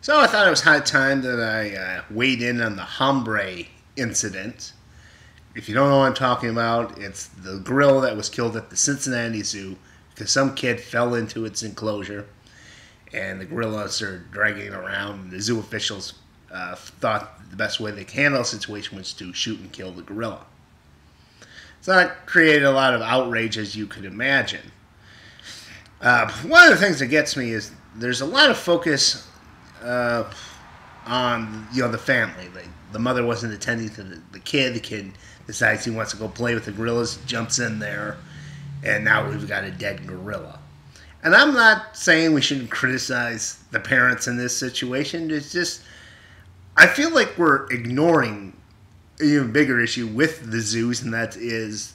So I thought it was high time that I weighed in on the Hamabre incident. If you don't know what I'm talking about, it's the gorilla that was killed at the Cincinnati Zoo because some kid fell into its enclosure and the gorilla started dragging it around. And the zoo officials thought the best way they could handle the situation was to shoot and kill the gorilla. So that created a lot of outrage, as you could imagine. One of the things that gets me is there's a lot of focus on the family. The mother wasn't attending to the kid. The kid decides he wants to go play with the gorillas, jumps in there, and now we've got a dead gorilla. And I'm not saying we shouldn't criticize the parents in this situation. It's just I feel like we're ignoring an even bigger issue with the zoos, and that is,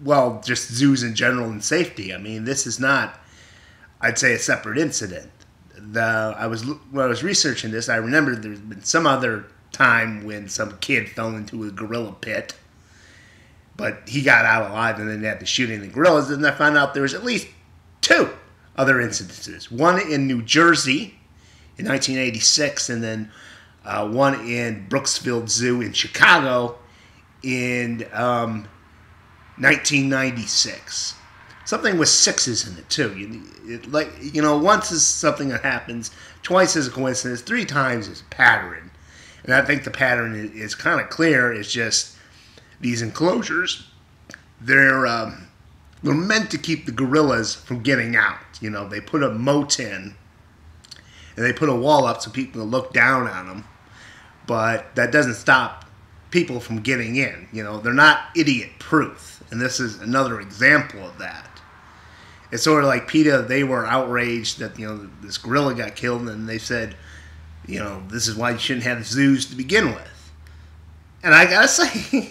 well, just zoos in general and safety. I mean, this is not, I'd say, a separate incident. When I was researching this, I remembered there's been some other time when some kid fell into a gorilla pit, but he got out alive, and then they had to shooting the gorillas. And I found out there was at least two other incidences. One in New Jersey in 1986, and then one in Brooksfield Zoo in Chicago in 1996. Something with sixes in it too. Once is something that happens, twice is a coincidence, three times is a pattern. And I think the pattern is kind of clear. It's just these enclosures, they're meant to keep the gorillas from getting out. They put a moat in, and they put a wall up so people can look down on them. But that doesn't stop people from getting in. They're not idiot-proof. And this is another example of that. It's sort of like PETA, they were outraged that, this gorilla got killed, and they said, this is why you shouldn't have zoos to begin with. And I gotta say,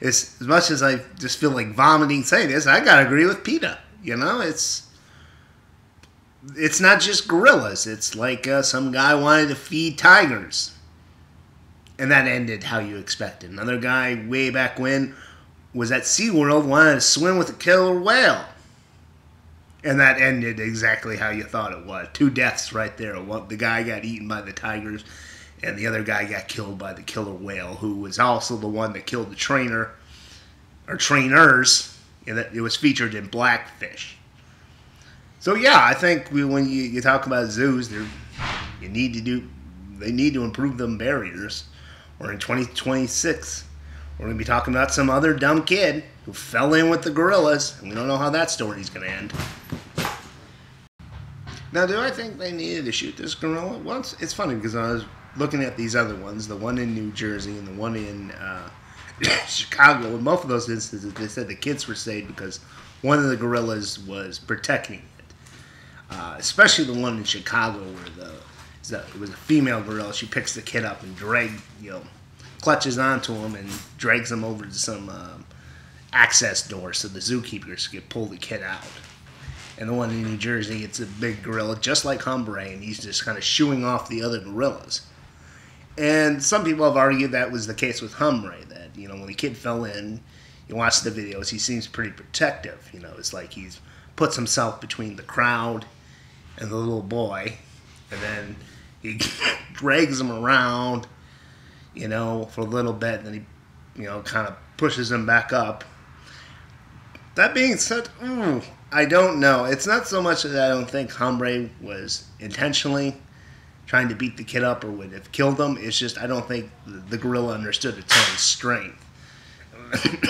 as much as I just feel like vomiting saying this, I gotta agree with PETA. It's not just gorillas. It's like some guy wanted to feed tigers, and that ended how you expected. Another guy way back when was at SeaWorld, wanted to swim with a killer whale, and that ended exactly how you thought it was. Two deaths right there. The guy got eaten by the tigers, and the other guy got killed by the killer whale, who was also the one that killed the trainer, or trainers, and it was featured in Blackfish. So yeah, I think when you talk about zoos, they need to improve them barriers. Or in 2026, we're going to be talking about some other dumb kid who fell in with the gorillas, and we don't know how that story's going to end. Now, do I think they needed to shoot this gorilla? Well, it's funny because I was looking at these other ones, the one in New Jersey and the one in Chicago. In both of those instances, they said the kids were saved because one of the gorillas was protecting it. Especially the one in Chicago where it was a female gorilla. She picks the kid up and clutches onto him and drags him over to some access door so the zookeepers can pull the kid out. And the one in New Jersey, it's a big gorilla, just like Hamabre, and he's just kind of shooing off the other gorillas. And some people have argued that was the case with Hamabre, that, when the kid fell in, you watch the videos, he seems pretty protective. It's like he's puts himself between the crowd and the little boy, and then he drags him around, for a little bit, and then he, kind of pushes him back up. That being said, I don't know. It's not so much that I don't think Hamabre was intentionally trying to beat the kid up or would have killed him. It's just I don't think the gorilla understood its own strength.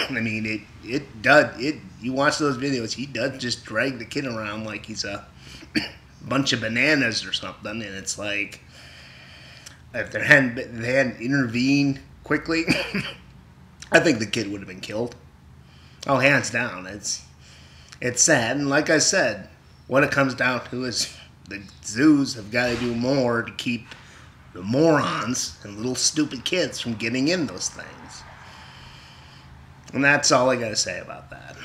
I mean, you watch those videos, he does just drag the kid around like he's a bunch of bananas or something, and it's like, if they hadn't intervened quickly, I think the kid would have been killed. Oh, hands down. It's sad, and like I said, what it comes down to is the zoos have got to do more to keep the morons and little stupid kids from getting in those things. And that's all I got to say about that.